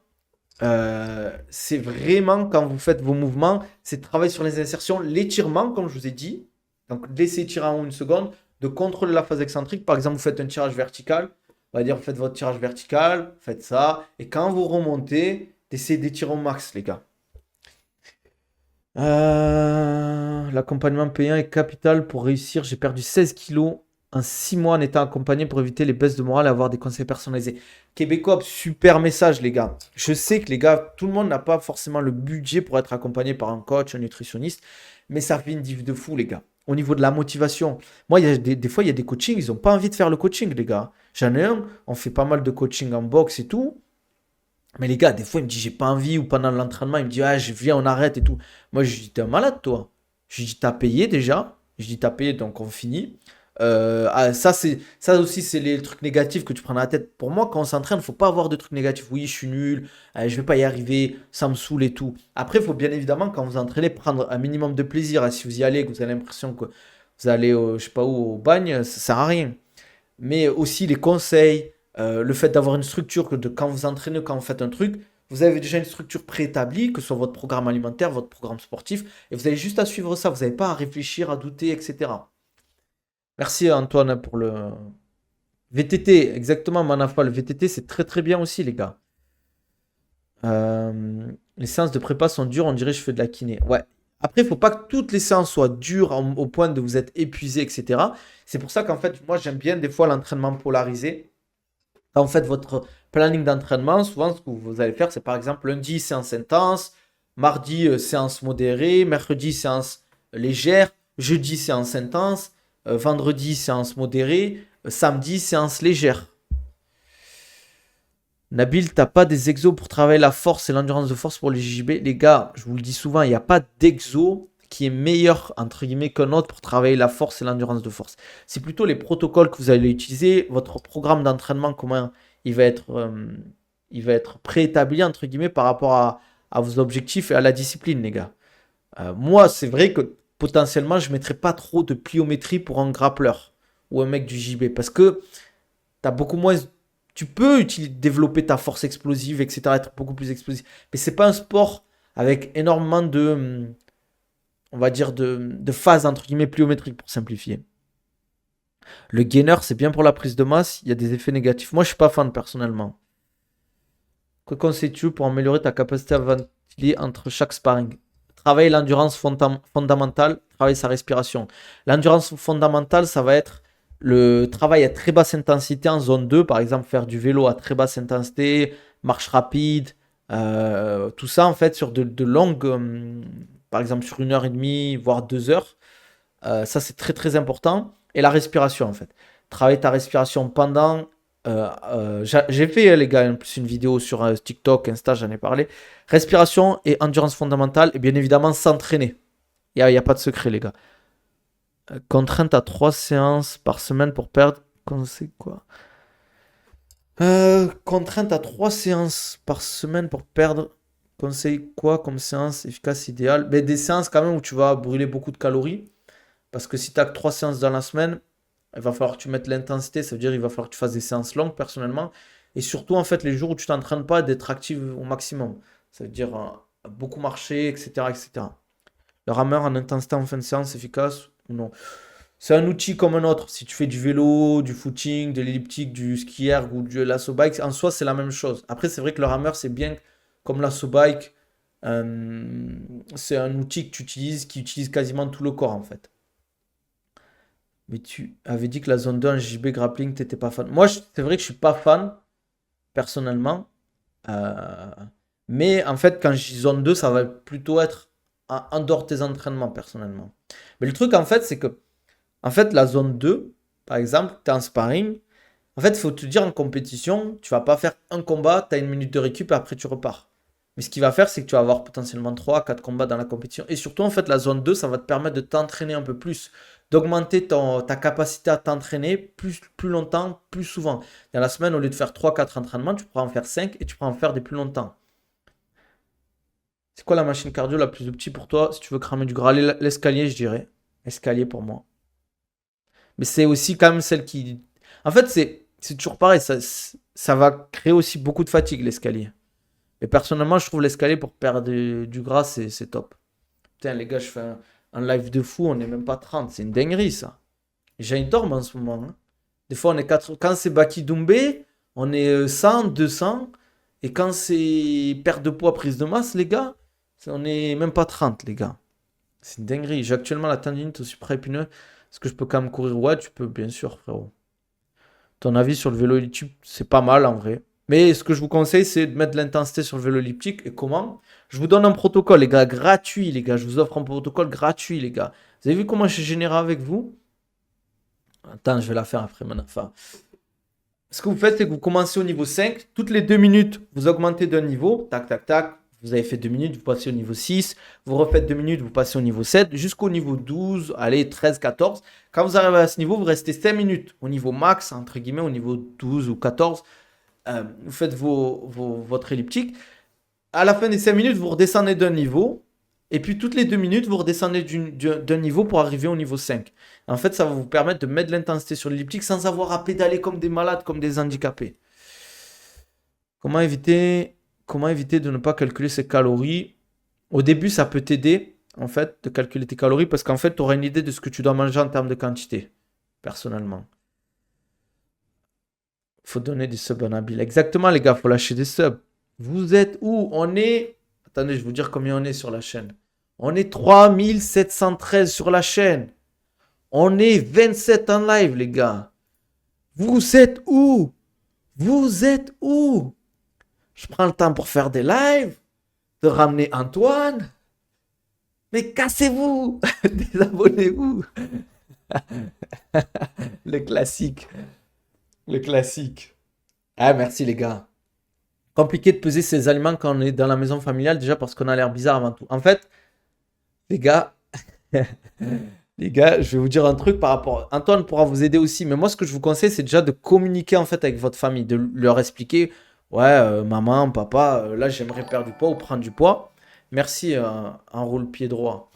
c'est vraiment quand vous faites vos mouvements, c'est de travailler sur les insertions, l'étirement, comme je vous ai dit. Donc laissez tirer en haut une seconde, de contrôler la phase excentrique. Par exemple, vous faites un tirage vertical. On va dire, vous faites votre tirage vertical, faites ça. Et quand vous remontez, essayez d'étirer au max, les gars. L'accompagnement payant est capital pour réussir. J'ai perdu 16 kilos en 6 mois en étant accompagné pour éviter les baisses de morale et avoir des conseils personnalisés. Québécois, super message, les gars. Je sais que les gars, tout le monde n'a pas forcément le budget pour être accompagné par un coach, un nutritionniste, mais ça fait une diff de fou, les gars. Au niveau de la motivation, moi, il y a des fois, il y a des coachings, ils n'ont pas envie de faire le coaching, les gars. J'en ai un, on fait pas mal de coaching en boxe et tout. Mais les gars, des fois, il me dit j'ai pas envie, ou pendant l'entraînement, il me dit ah, je viens, on arrête et tout. Moi, je lui dis t'es un malade, toi. Je lui dis t'as payé déjà. Je lui dis t'as payé, donc on finit. Ça aussi, c'est les trucs négatifs que tu prends dans la tête. Pour moi, quand on s'entraîne, il faut pas avoir de trucs négatifs. Oui, je suis nul, je vais pas y arriver, ça me saoule et tout. Après, il faut bien évidemment, quand vous entraînez, prendre un minimum de plaisir. Et si vous y allez, que vous avez l'impression que vous allez, je sais pas où, au bagne, ça sert à rien. Mais aussi les conseils, le fait d'avoir une structure, que quand vous entraînez, quand vous faites un truc, vous avez déjà une structure préétablie, que ce soit votre programme alimentaire, votre programme sportif, et vous avez juste à suivre ça, vous n'avez pas à réfléchir, à douter, etc. Merci Antoine pour le VTT, exactement, Manafa, le VTT c'est très très bien aussi les gars. Les séances de prépa sont dures, on dirait que je fais de la kiné. Ouais. Après, il faut pas que toutes les séances soient dures au point de vous être épuisé, etc. C'est pour ça qu'en fait, moi j'aime bien des fois l'entraînement polarisé. Quand vous faites votre planning d'entraînement, souvent ce que vous allez faire, c'est par exemple lundi, séance intense, mardi, séance modérée, mercredi, séance légère, jeudi, séance intense, vendredi, séance modérée, samedi, séance légère. Nabil, t'as pas des exos pour travailler la force et l'endurance de force pour les JJB? Les gars, je vous le dis souvent, il n'y a pas d'exo qui est meilleur, entre guillemets, qu'un autre pour travailler la force et l'endurance de force. C'est plutôt les protocoles que vous allez utiliser, votre programme d'entraînement, comment il va être, il va être préétabli, entre guillemets, par rapport à vos objectifs et à la discipline, les gars. Moi, c'est vrai que potentiellement, je ne mettrais pas trop de pliométrie pour un grappleur ou un mec du JB parce que tu as beaucoup moins. Tu peux développer ta force explosive, etc., être beaucoup plus explosif. Mais c'est pas un sport avec énormément de, on va dire, de phases, entre guillemets, pliométriques, pour simplifier. Le gainer, c'est bien pour la prise de masse. Il y a des effets négatifs. Moi, je suis pas fan, personnellement. Que conseilles-tu pour améliorer ta capacité à ventiler entre chaque sparring? Travailler l'endurance fondamentale, travailler sa respiration. L'endurance fondamentale, ça va être le travail à très basse intensité en zone 2, par exemple faire du vélo à très basse intensité, marche rapide, tout ça en fait sur de longues, par exemple sur 1 heure et demie, voire 2 heures. Ça c'est très très important. Et la respiration en fait. Travailler ta respiration pendant J'ai fait, les gars, en plus une vidéo sur TikTok, Insta, j'en ai parlé. Respiration et endurance fondamentale, et bien évidemment s'entraîner. Il y a pas de secret, les gars. Contrainte à 3 séances par semaine pour perdre. C'est quoi? Contrainte à 3 séances par semaine pour perdre. Conseil quoi comme séance efficace idéale? Ben, des séances quand même où tu vas brûler beaucoup de calories. Parce que si tu as que 3 séances dans la semaine, il va falloir que tu mettes l'intensité. Ça veut dire il va falloir que tu fasses des séances longues personnellement. Et surtout, en fait, les jours où tu t'entraînes pas, d'être actif au maximum. Ça veut dire beaucoup marcher, etc., etc. Le rameur en intensité en fin de séance efficace ou non? C'est un outil comme un autre. Si tu fais du vélo, du footing, de l'elliptique, du ski erg ou du lasso bike, en soi, c'est la même chose. Après, c'est vrai que le rameur, c'est bien comme lasso bike. euh, c'est un outil que tu utilises, qui utilise quasiment tout le corps, en fait. Mais tu avais dit que la zone 2 en JB grappling, t'étais pas fan. Moi, c'est vrai que je suis pas fan, personnellement. Euh, mais en fait, quand je dis zone 2, ça va plutôt être en dehors de tes entraînements, personnellement. Mais le truc, en fait, c'est que en fait, la zone 2, par exemple, tu es en sparring. En fait, il faut te dire en compétition, tu vas pas faire un combat, tu as une minute de récup et après tu repars. Mais ce qu'il va faire, c'est que tu vas avoir potentiellement 3 4 combats dans la compétition. Et surtout, en fait, la zone 2, ça va te permettre de t'entraîner un peu plus, d'augmenter ta capacité à t'entraîner plus longtemps, plus souvent. Dans la semaine, au lieu de faire 3 4 entraînements, tu pourras en faire 5 et tu pourras en faire des plus longtemps. C'est quoi la machine cardio la plus optique pour toi si tu veux cramer du gras? L'escalier, je dirais. Escalier pour moi. Mais c'est aussi quand même celle qui. En fait, c'est toujours pareil. Ça va créer aussi beaucoup de fatigue, l'escalier. Et personnellement, je trouve l'escalier pour perdre du gras, c'est top. Putain, les gars, je fais un live de fou, on n'est même pas 30. C'est une dinguerie, ça. J'adore en ce moment, hein. Des fois, on est 4. Quand c'est Baki Doumbé, on est 100, 200. Et quand c'est perte de poids, prise de masse, les gars, on est même pas 30, les gars. C'est une dinguerie. J'ai actuellement la tendinite au supraépineux. Est-ce que je peux quand même courir? Ouais, tu peux, bien sûr, frérot. Ton avis sur le vélo elliptique, c'est pas mal en vrai. Mais ce que je vous conseille, c'est de mettre de l'intensité sur le vélo elliptique. Et comment? Je vous donne un protocole, les gars, gratuit, les gars. Je vous offre un protocole gratuit, les gars. Vous avez vu comment je suis généreux avec vous? Attends, je vais la faire après, maintenant. Enfin, ce que vous faites, c'est que vous commencez au niveau 5. Toutes les 2 minutes, vous augmentez d'un niveau. Tac, tac, tac. Vous avez fait 2 minutes, vous passez au niveau 6. Vous refaites 2 minutes, vous passez au niveau 7. Jusqu'au niveau 12, allez, 13, 14. Quand vous arrivez à ce niveau, vous restez 5 minutes au niveau max, entre guillemets, au niveau 12 ou 14. Vous faites votre elliptique. À la fin des 5 minutes, vous redescendez d'un niveau. Et puis toutes les 2 minutes, vous redescendez d'un niveau pour arriver au niveau 5. En fait, ça va vous permettre de mettre de l'intensité sur l'elliptique sans avoir à pédaler comme des malades, comme des handicapés. Comment éviter, comment éviter de ne pas calculer ses calories? Au début, ça peut t'aider, en fait, de calculer tes calories parce qu'en fait, tu auras une idée de ce que tu dois manger en termes de quantité, personnellement. Faut donner des subs en habile. Exactement, les gars, faut lâcher des subs. Vous êtes où? On est. Attendez, je vais vous dire combien on est sur la chaîne. On est 3713 sur la chaîne. On est 27 en live, les gars. Vous êtes où? Vous êtes où? Je prends le temps pour faire des lives, de ramener Antoine. Mais cassez-vous! Désabonnez-vous! Le classique. Le classique. Ah, merci, les gars. Compliqué de peser ses aliments quand on est dans la maison familiale, déjà parce qu'on a l'air bizarre avant tout. En fait, les gars, les gars, je vais vous dire un truc par rapport. Antoine pourra vous aider aussi, mais moi, ce que je vous conseille, c'est déjà de communiquer en fait avec votre famille, de leur expliquer, ouais, maman, papa, là, j'aimerais perdre du poids ou prendre du poids. Merci, enroule pied droit,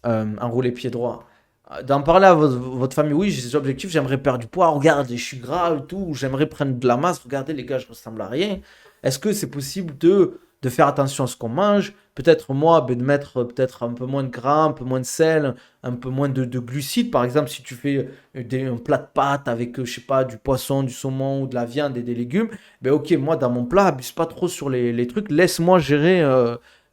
enrouler pied droit. D'en parler à votre famille, oui, j'ai des objectifs, j'aimerais perdre du poids, regardez, je suis gras et tout, j'aimerais prendre de la masse, regardez les gars, je ressemble à rien. Est-ce que c'est possible de faire attention à ce qu'on mange? Peut-être moi, ben, de mettre peut-être un peu moins de gras, un peu moins de sel, un peu moins de glucides. Par exemple, si tu fais un plat de pâtes avec, je sais pas, du poisson, du saumon ou de la viande et des légumes, ben ok, moi dans mon plat, abuse pas trop sur les trucs, laisse-moi gérer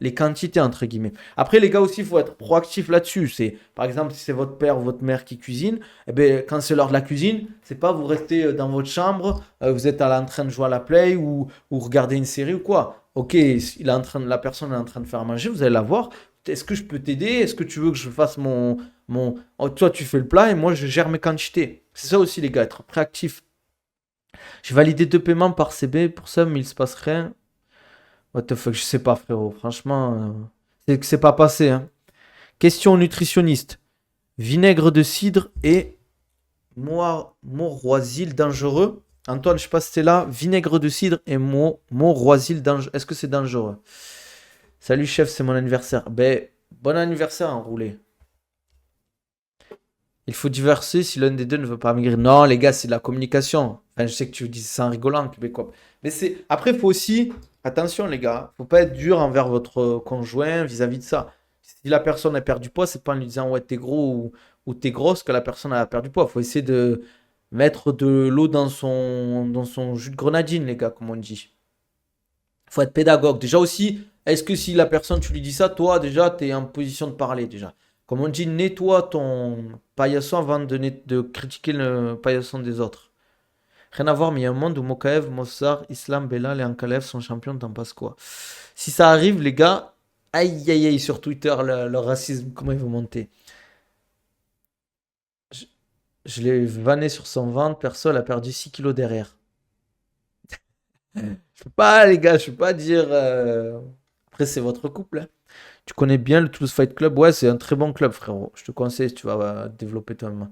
les quantités, entre guillemets. Après, les gars aussi, il faut être proactif là-dessus. C'est, par exemple, si c'est votre père ou votre mère qui cuisine, eh ben, quand c'est l'heure de la cuisine, c'est pas vous restez dans votre chambre, vous êtes en train de jouer à la play ou regarder une série ou quoi. Ok, la personne est en train de faire à manger, vous allez la voir. Est-ce que je peux t'aider? Est-ce que tu veux que je fasse mon... Oh, toi, tu fais le plat et moi, je gère mes quantités. C'est ça aussi, les gars, être proactif. J'ai validé 2 paiements par CB pour ça, mais il se passe rien. What the fuck, je sais pas, frérot. Franchement, c'est que c'est pas passé, hein. Question nutritionniste. Vinaigre de cidre et Moroisil dangereux. Antoine, je sais pas si c'est là. Vinaigre de cidre et Moroisil dangereux. Est-ce que c'est dangereux? Salut chef, c'est mon anniversaire. Ben, bon anniversaire enroulé. Il faut diverser si l'un des deux ne veut pas maigrir. Non, les gars, c'est de la communication. Enfin, je sais que tu dis ça en rigolant, québécois. Mais c'est. Après, il faut aussi. Attention, les gars. Faut pas être dur envers votre conjoint vis-à-vis de ça. Si la personne a perdu du poids, c'est pas en lui disant ouais, t'es gros ou t'es grosse que la personne a perdu du poids. Faut essayer de mettre de l'eau dans son jus de grenadine, les gars, comme on dit. Faut être pédagogue. Déjà aussi, est-ce que si la personne, tu lui dis ça, toi, déjà, tu es en position de parler, déjà. Comme on dit, nettoie ton paillasson avant de critiquer le paillasson des autres. Rien à voir, mais il y a un monde où Mokaev, Mossar, Islam, Belal et Ankalev sont champions, t'en passes quoi? Si ça arrive, les gars, aïe aïe aïe, sur Twitter, le racisme, comment il va monter? Je, je l'ai vanné sur son ventre, perso, elle a perdu 6 kilos derrière. Je peux pas, les gars, je peux pas dire. Après, c'est votre couple, hein. Tu connais bien le Toulouse Fight Club? Ouais, c'est un très bon club, frérot. Je te conseille si tu vas développer toi-même.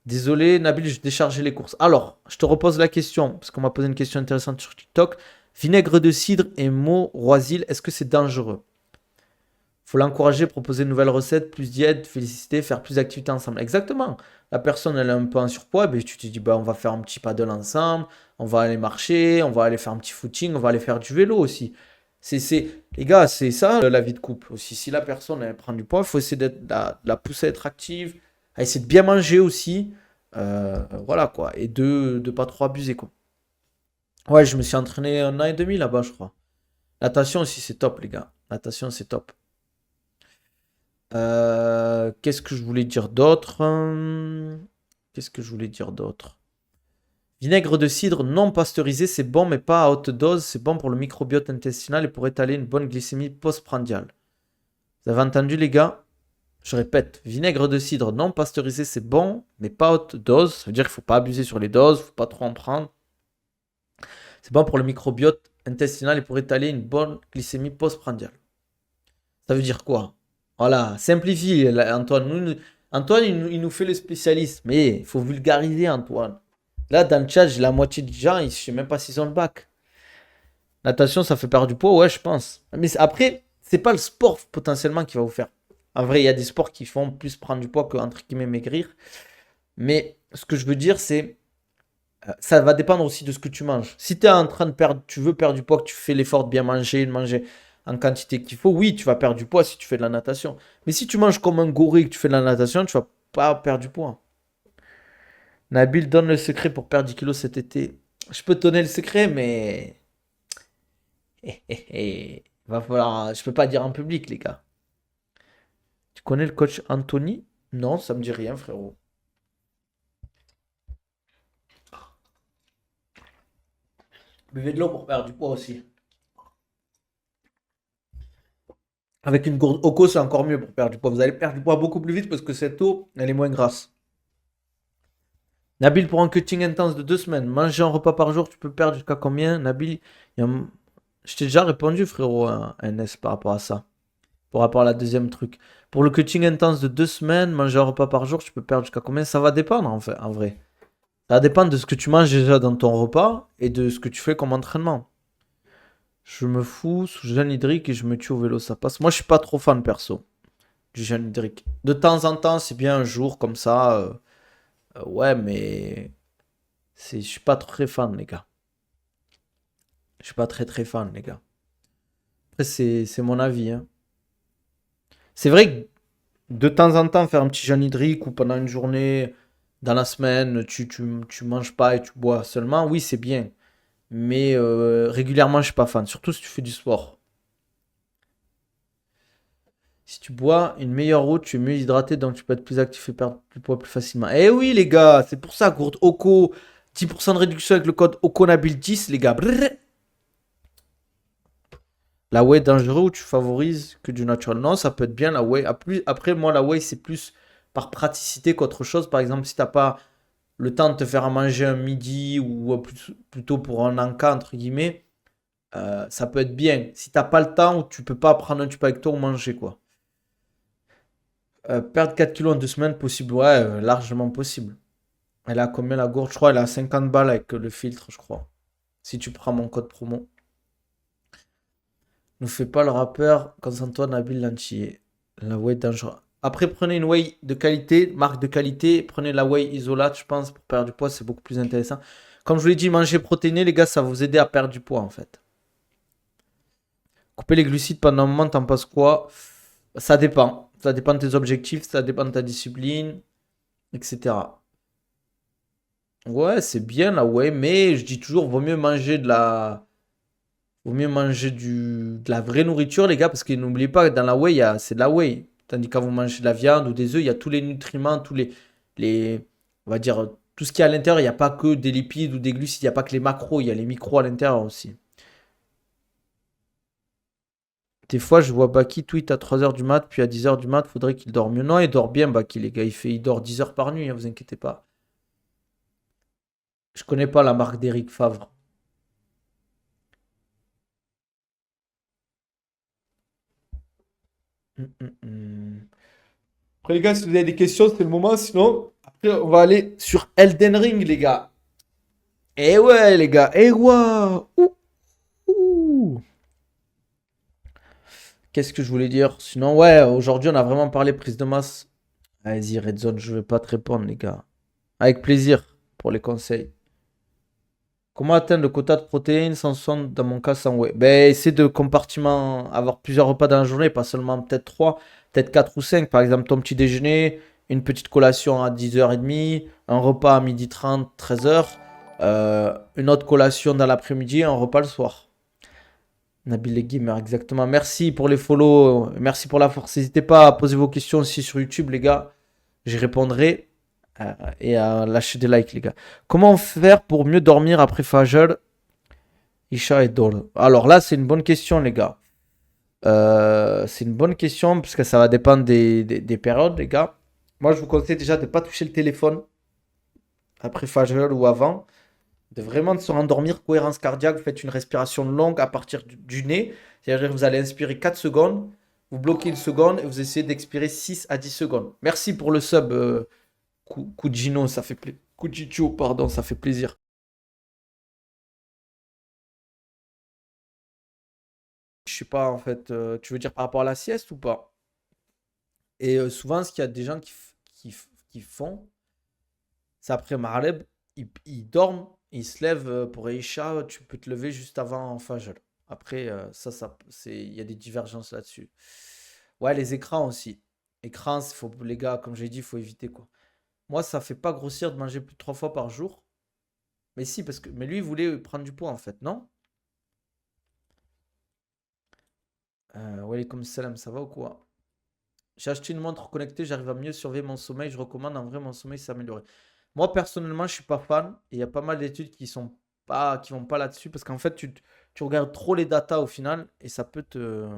Désolé, Nabil, je déchargeais les courses. Alors, je te repose la question, parce qu'on m'a posé une question intéressante sur TikTok. Vinaigre de cidre et Moroisil, est-ce que c'est dangereux? Faut l'encourager, proposer de nouvelles recettes, plus diète, féliciter, faire plus d'activités ensemble. Exactement. La personne, elle a un peu en surpoids, ben, tu te dis, bah, on va faire un petit paddle ensemble, on va aller marcher, on va aller faire un petit footing, on va aller faire du vélo aussi. Les gars, c'est ça la vie de couple aussi. Si la personne, elle prend du poids, il faut essayer de la pousser à être active, à essayer de bien manger aussi. Voilà quoi. Et de pas trop abuser quoi. Ouais, je me suis entraîné 1 an et demi là-bas, je crois. Natation aussi, c'est top, les gars. Natation, c'est top. Qu'est-ce que je voulais dire d'autre? Qu'est-ce que je voulais dire d'autre? Vinaigre de cidre non pasteurisé, c'est bon, mais pas à haute dose. C'est bon pour le microbiote intestinal et pour étaler une bonne glycémie postprandiale. Vous avez entendu, les gars? Je répète, vinaigre de cidre non pasteurisé, c'est bon, mais pas à haute dose. Ça veut dire qu'il ne faut pas abuser sur les doses, il ne faut pas trop en prendre. C'est bon pour le microbiote intestinal et pour étaler une bonne glycémie postprandiale. Ça veut dire quoi? Voilà, simplifie, Antoine. Antoine, il nous fait le spécialiste. Mais il faut vulgariser, Antoine. Là, dans le chat, j'ai la moitié des gens, je ne sais même pas s'ils ont le bac. Natation, ça fait perdre du poids, ouais, je pense. Mais après, c'est pas le sport potentiellement qui va vous faire. En vrai, il y a des sports qui font plus prendre du poids que, entre guillemets, maigrir. Mais ce que je veux dire, c'est ça va dépendre aussi de ce que tu manges. Si tu es en train de perdre, tu veux perdre du poids, que tu fais l'effort de bien manger, de manger en quantité qu'il faut, oui, tu vas perdre du poids si tu fais de la natation. Mais si tu manges comme un gorille, que tu fais de la natation, tu vas pas perdre du poids. Nabil donne le secret pour perdre 10 kilos cet été. Je peux te donner le secret, mais va falloir. Je peux pas dire en public, les gars. Tu connais le coach Anthony? Non, ça me dit rien, frérot. Buvez de l'eau pour perdre du poids aussi. Avec une gourde Oco, c'est encore mieux pour perdre du poids. Vous allez perdre du poids beaucoup plus vite parce que cette eau, elle est moins grasse. Nabil, pour un cutting intense de 2 semaines, manger un repas par jour, tu peux perdre jusqu'à combien? Nabil, je t'ai déjà répondu, frérot, à NS par rapport à ça. Par rapport à la deuxième truc. Pour le cutting intense de 2 semaines, manger un repas par jour, tu peux perdre jusqu'à combien? Ça va dépendre, en fait, en vrai. Ça va dépendre de ce que tu manges déjà dans ton repas et de ce que tu fais comme entraînement. Je me fous sous jeûne hydrique et je me tue au vélo, ça passe. Moi, je suis pas trop fan perso du jeûne hydrique. De temps en temps, c'est bien un jour comme ça. Ouais, mais je suis pas très fan, les gars. Je suis pas très très fan, les gars. Après, c'est mon avis, hein. C'est vrai que de temps en temps, faire un petit jeûne hydrique ou pendant une journée, dans la semaine, tu manges pas et tu bois seulement, oui, c'est bien. Mais régulièrement, je suis pas fan. Surtout si tu fais du sport. Si tu bois une meilleure eau, tu es mieux hydraté, donc tu peux être plus actif et perdre du poids plus facilement. Eh oui, les gars, c'est pour ça, gourde OCO, 10% de réduction avec le code OCONABIL10, les gars. Brrr. La whey est dangereux ou tu favorises que du naturel? Non, ça peut être bien la whey. Après, moi, la whey, c'est plus par praticité qu'autre chose. Par exemple, si t'as pas. le temps de te faire à manger un midi ou plutôt pour un encas, entre guillemets, ça peut être bien. Si t'as pas le temps ou tu peux pas prendre un tube avec toi ou manger, quoi. Perdre 4 kilos en 2 semaines, possible, ouais, largement possible. Elle a combien la gourde? Je crois elle a 50 balles avec le filtre, je crois. Si tu prends mon code promo. Ne fais pas le rappeur, concentre-toi Nabil Lantier. La whey dangereux. Après, prenez une whey de qualité, marque de qualité. Prenez la whey isolate, je pense, pour perdre du poids, c'est beaucoup plus intéressant. Comme je vous l'ai dit, manger protéiné, les gars, ça va vous aider à perdre du poids, en fait. Couper les glucides pendant un moment, t'en penses quoi? Ça dépend. Ça dépend de tes objectifs, ça dépend de ta discipline, etc. Ouais, c'est bien la whey, mais je dis toujours, vaut mieux manger de la vraie nourriture, les gars, parce que n'oubliez pas que dans la whey, c'est de la whey. Tandis que quand vous mangez de la viande ou des œufs, il y a tous les nutriments, on va dire, tout ce qui est à l'intérieur. Il n'y a pas que des lipides ou des glucides, il n'y a pas que les macros, il y a les micros à l'intérieur aussi. Des fois, je vois Baki tweet à 3 heures du mat, puis à 10 heures du mat, faudrait qu'il dorme mieux. Non, il dort bien, Baki, les gars. Il dort 10 heures par nuit, hein, vous inquiétez pas. Je connais pas la marque d'Eric Favre. Hum, hum, hum. Après, les gars, si vous avez des questions, c'est le moment. Sinon, après, on va aller sur Elden Ring, les gars. Eh ouais, les gars. Eh ouais. Ouh, ouh. Qu'est-ce que je voulais dire? Sinon, ouais, aujourd'hui, on a vraiment parlé prise de masse. Vas-y, Red Zone, je vais pas te répondre, les gars. Avec plaisir pour les conseils. Comment atteindre le quota de protéines sans son, dans mon cas, sans whey? Ben, essaie de compartiment, avoir plusieurs repas dans la journée, pas seulement peut-être 3, peut-être 4 ou 5. Par exemple, ton petit déjeuner, une petite collation à 10h30, un repas à 12h30, 13h, une autre collation dans l'après-midi et un repas le soir. Nabil les Gamer, exactement. Merci pour les follow, merci pour la force. N'hésitez pas à poser vos questions aussi sur YouTube, les gars. J'y répondrai. Et à lâcher des likes, les gars. Comment faire pour mieux dormir après Fajr, Isha et Dol? Alors là, c'est une bonne question, les gars. C'est une bonne question, parce que ça va dépendre des périodes, les gars. Moi, je vous conseille déjà de ne pas toucher le téléphone après Fajr ou avant. De vraiment de se rendormir, cohérence cardiaque. Vous faites une respiration longue à partir du nez. C'est-à-dire que vous allez inspirer 4 secondes, vous bloquez une seconde et vous essayez d'expirer 6 à 10 secondes. Merci pour le sub, Kujino, ça fait plaisir. Kujicho, pardon, ça fait plaisir. Je sais pas, en fait, tu veux dire par rapport à la sieste ou pas? Et souvent, ce qu'il y a des gens qui font, c'est après Maghreb, ils dorment, ils se lèvent pour Isha, tu peux te lever juste avant Fajr. Après, il y a des divergences là-dessus. Ouais, les écrans aussi. Écrans, les gars, comme j'ai dit, il faut éviter quoi. Moi, ça fait pas grossir de manger plus de 3 fois par jour. Mais si, mais lui, il voulait prendre du poids en fait, non? Walaikum salam, ça va ou quoi? J'ai acheté une montre connectée, j'arrive à mieux surveiller mon sommeil. Je recommande, en vrai, mon sommeil s'est amélioré. Moi, personnellement, je suis pas fan. Et il y a pas mal d'études qui vont pas là-dessus. Parce qu'en fait, tu regardes trop les datas au final. Et ça peut te.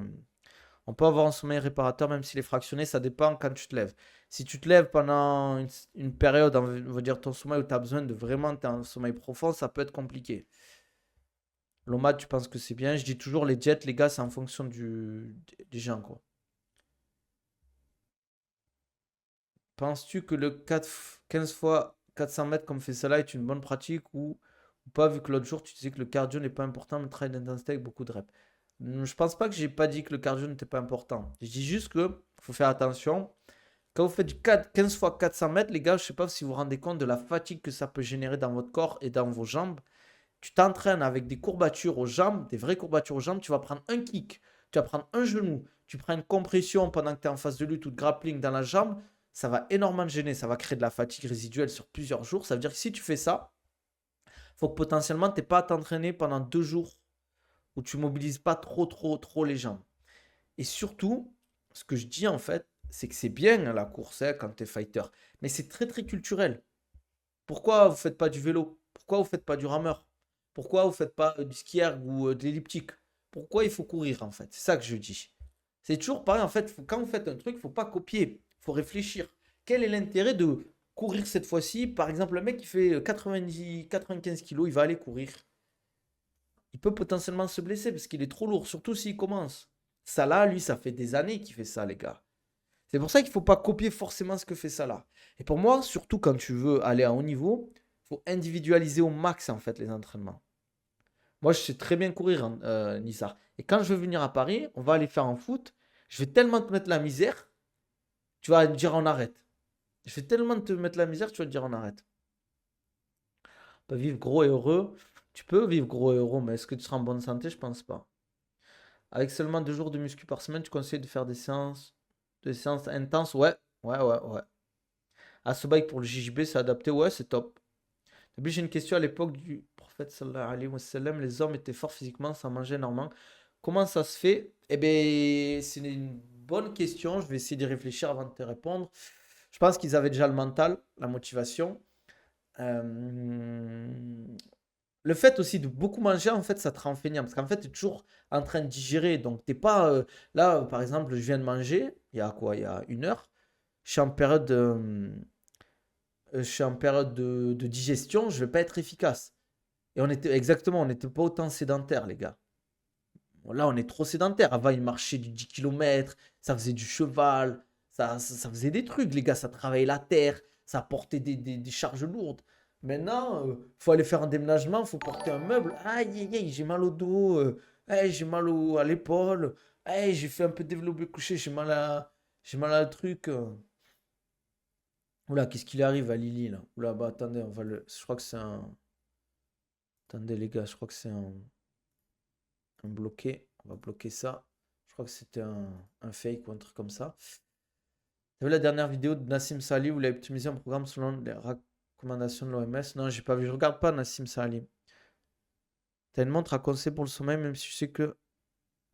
On peut avoir un sommeil réparateur, même s'il est fractionné. Ça dépend quand tu te lèves. Si tu te lèves pendant une période, on va dire ton sommeil, où tu as besoin de vraiment un sommeil profond, ça peut être compliqué. L'OMAD, tu penses que c'est bien? Je dis toujours, les jets, les gars, c'est en fonction des gens, quoi. Penses-tu que le 15 fois 400 mètres comme fait cela est une bonne pratique ou pas, vu que l'autre jour tu disais que le cardio n'est pas important, mais le travail d'intensité avec beaucoup de reps? Je pense pas que j'ai pas dit que le cardio n'était pas important. Je dis juste que faut faire attention. Quand vous faites du 15 fois 400 mètres, les gars, je sais pas si vous vous rendez compte de la fatigue que ça peut générer dans votre corps et dans vos jambes. Tu t'entraînes avec des courbatures aux jambes, des vraies courbatures aux jambes, tu vas prendre un kick, tu vas prendre un genou, tu prends une compression pendant que tu es en phase de lutte ou de grappling dans la jambe, ça va énormément te gêner, ça va créer de la fatigue résiduelle sur plusieurs jours. Ça veut dire que si tu fais ça, il faut que potentiellement tu n'aies pas à t'entraîner pendant 2 jours où tu mobilises pas trop les jambes. Et surtout, ce que je dis en fait, c'est que c'est bien la course hein, quand tu es fighter, mais c'est très culturel. Pourquoi vous faites pas du vélo? Pourquoi vous faites pas du rameur? Pourquoi vous faites pas du ski erg ou de l'elliptique? Pourquoi il faut courir en fait? C'est ça que je dis. C'est toujours pareil en fait. Quand vous faites un truc, il faut pas copier. Il faut réfléchir. Quel est l'intérêt de courir cette fois-ci. Par exemple, le mec qui fait 95 kilos, il va aller courir. Il peut potentiellement se blesser parce qu'il est trop lourd, surtout s'il commence. Salah, lui, ça fait des années qu'il fait ça, les gars. C'est pour ça qu'il ne faut pas copier forcément ce que fait Salah. Et pour moi, surtout quand tu veux aller à haut niveau, il faut individualiser au max en fait les entraînements. Moi, je sais très bien courir, hein, Nissar. Et quand je veux venir à Paris, on va aller faire un foot. Je vais tellement te mettre la misère, tu vas me dire on arrête. Je vais tellement te mettre la misère, tu vas te dire on arrête. Pas vivre gros et heureux. Tu peux vivre gros et heureux, mais est-ce que tu seras en bonne santé? Je pense pas. Avec seulement 2 jours de muscu par semaine, tu conseilles de faire des séances intenses? Ouais, ouais, ouais, ouais. Ah, ce bike pour le JJB, c'est adapté? Ouais, c'est top. Et puis j'ai une question à l'époque du prophète sallallahu alayhi wa sallam, les hommes étaient forts physiquement sans manger énormément. Comment ça se fait? Eh bien, c'est une bonne question. Je vais essayer d'y réfléchir avant de te répondre. Je pense qu'ils avaient déjà le mental, la motivation. Euh, Le fait aussi de beaucoup manger, en fait, ça te rend feignant. Parce qu'en fait, tu es toujours en train de digérer. Donc, t'es pas. Là, par exemple, je viens de manger, il y a quoi? Il y a 1 heure. Je suis en période, je suis en période de digestion, je vais pas être efficace. Et on était, exactement, on n'était pas autant sédentaires, les gars. Bon, là, on est trop sédentaires. Avant, ils marchaient du 10 km, ça faisait du cheval, ça faisait des trucs, les gars. Ça travaillait la terre, ça portait des charges lourdes. Maintenant, faut aller faire un déménagement, faut porter un meuble. Aïe, aïe, aïe, j'ai mal au dos, aïe, j'ai mal à l'épaule, aïe, j'ai fait un peu développer couché, j'ai mal à le truc. Oula, qu'est-ce qu'il arrive à Lily là? Oula, bah attendez, je crois que c'est un. Attendez les gars, je crois que c'est un bloqué. On va bloquer ça. Je crois que c'était un fake ou un truc comme ça. T'as vu la dernière vidéo de Nassim Salih où il a optimisé un programme selon les recommandations de l'OMS? Non, j'ai pas vu. Je regarde pas Nassim Salih. T'as une montre à conseiller pour le sommeil, même si je sais que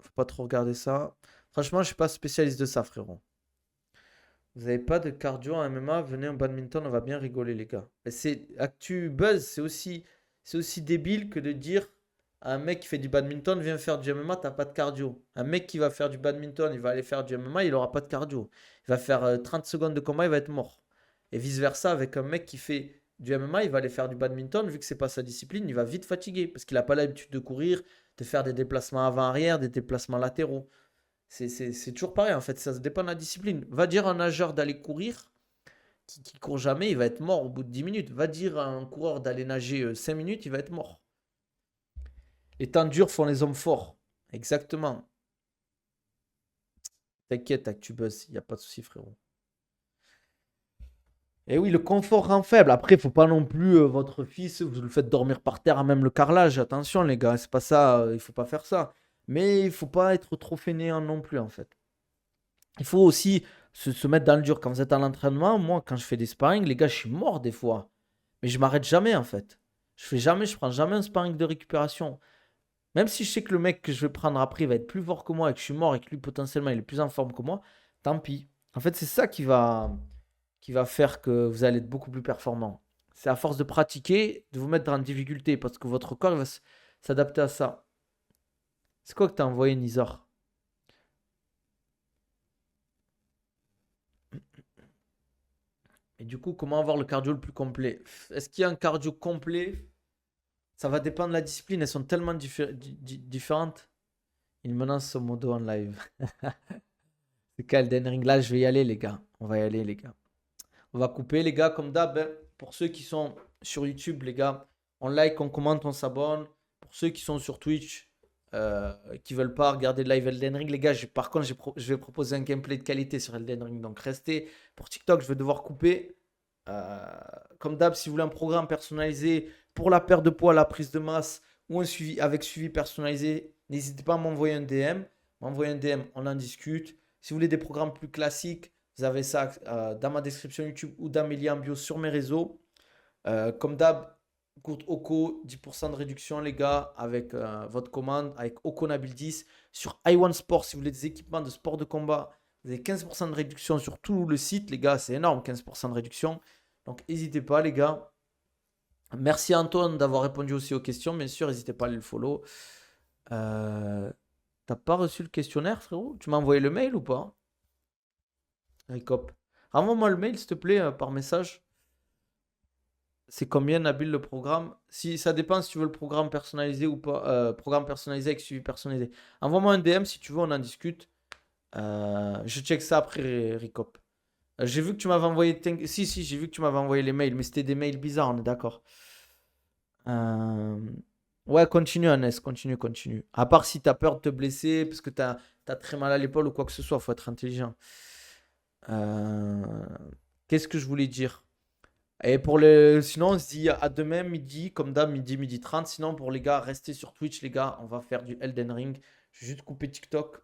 faut pas trop regarder ça. Franchement, je suis pas spécialiste de ça, frérot. Vous avez pas de cardio en MMA? Venez en badminton, on va bien rigoler, les gars. Mais c'est Actu Buzz, c'est aussi débile que de dire à un mec qui fait du badminton, viens faire du MMA, t'as pas de cardio. Un mec qui va faire du badminton, il va aller faire du MMA, il aura pas de cardio. Il va faire 30 secondes de combat, il va être mort. Et vice-versa, avec un mec qui fait du MMA, il va aller faire du badminton, vu que c'est pas sa discipline, il va vite fatiguer parce qu'il a pas l'habitude de courir, de faire des déplacements avant-arrière, des déplacements latéraux. C'est toujours pareil en fait, ça se dépend de la discipline. Va dire à un nageur d'aller courir, qui court jamais, il va être mort au bout de 10 minutes. Va dire à un coureur d'aller nager 5 minutes, il va être mort. Les temps durs font les hommes forts. Exactement. T'inquiète, Actubuzz, il n'y a pas de souci, frérot. Et oui, le confort rend faible. Après, il faut pas non plus votre fils, vous le faites dormir par terre à même le carrelage. Attention, les gars, c'est pas ça, il faut pas faire ça. Mais il faut pas être trop fainéant non plus, en fait. Il faut aussi se mettre dans le dur. Quand vous êtes à l'entraînement, moi, quand je fais des sparring, les gars, je suis mort des fois. Mais je m'arrête jamais, en fait. Je prends jamais un sparring de récupération. Même si je sais que le mec que je vais prendre après va être plus fort que moi et que je suis mort et que lui, potentiellement, il est plus en forme que moi, tant pis. En fait, c'est ça qui va faire que vous allez être beaucoup plus performant. C'est à force de pratiquer, de vous mettre en difficulté parce que votre corps il va s'adapter à ça. C'est quoi que t'as envoyé, Nizar? Et du coup, comment avoir le cardio le plus complet? Est-ce qu'il y a un cardio complet? Ça va dépendre de la discipline. Elles sont tellement différentes. Il menace son modo en live. C'est quel Elden Ring? Là, je vais y aller, les gars. On va y aller, les gars. On va couper, les gars, comme d'hab, hein. Pour ceux qui sont sur YouTube, les gars, on like, on commente, on s'abonne. Pour ceux qui sont sur Twitch, qui veulent pas regarder le live Elden Ring, les gars, par contre, je vais proposer un gameplay de qualité sur Elden Ring. Donc, restez. Pour TikTok, je vais devoir couper. Euh, Comme d'hab, si vous voulez un programme personnalisé pour la perte de poids, la prise de masse ou un suivi avec suivi personnalisé, n'hésitez pas à m'envoyer un DM. M'envoyer un DM, on en discute. Si vous voulez des programmes plus classiques, vous avez ça dans ma description YouTube ou dans mes liens en bio sur mes réseaux. Comme d'hab, courte Oko, 10% de réduction, les gars, avec votre commande, avec Oko Nabil 10. Sur iOne Sport, si vous voulez des équipements de sport de combat, vous avez 15% de réduction sur tout le site, les gars. C'est énorme, 15% de réduction. Donc, n'hésitez pas, les gars. Merci Antoine d'avoir répondu aussi aux questions. Bien sûr, n'hésitez pas à aller le follow. T'as pas reçu le questionnaire, frérot? Tu m'as envoyé le mail ou pas? Ricop. Renvoie-moi le mail, s'il te plaît, par message. C'est combien, Nabil, le programme? Si, ça dépend si tu veux le programme personnalisé ou pas. Programme personnalisé avec suivi personnalisé. Envoie-moi un DM si tu veux, on en discute. Je check ça après, Ricop. J'ai vu que tu m'avais envoyé. Si, si, j'ai vu que tu m'avais envoyé les mails, mais c'était des mails bizarres, on est d'accord. Euh, Ouais, continue, Hannes, continue, continue. À part si t'as peur de te blesser, parce que t'as très mal à l'épaule ou quoi que ce soit, faut être intelligent. Euh, Qu'est-ce que je voulais dire? Et pour le... Sinon, on se dit à demain, midi, comme d'hab, midi 30. Sinon, pour les gars, restez sur Twitch, les gars. On va faire du Elden Ring. Je vais juste couper TikTok.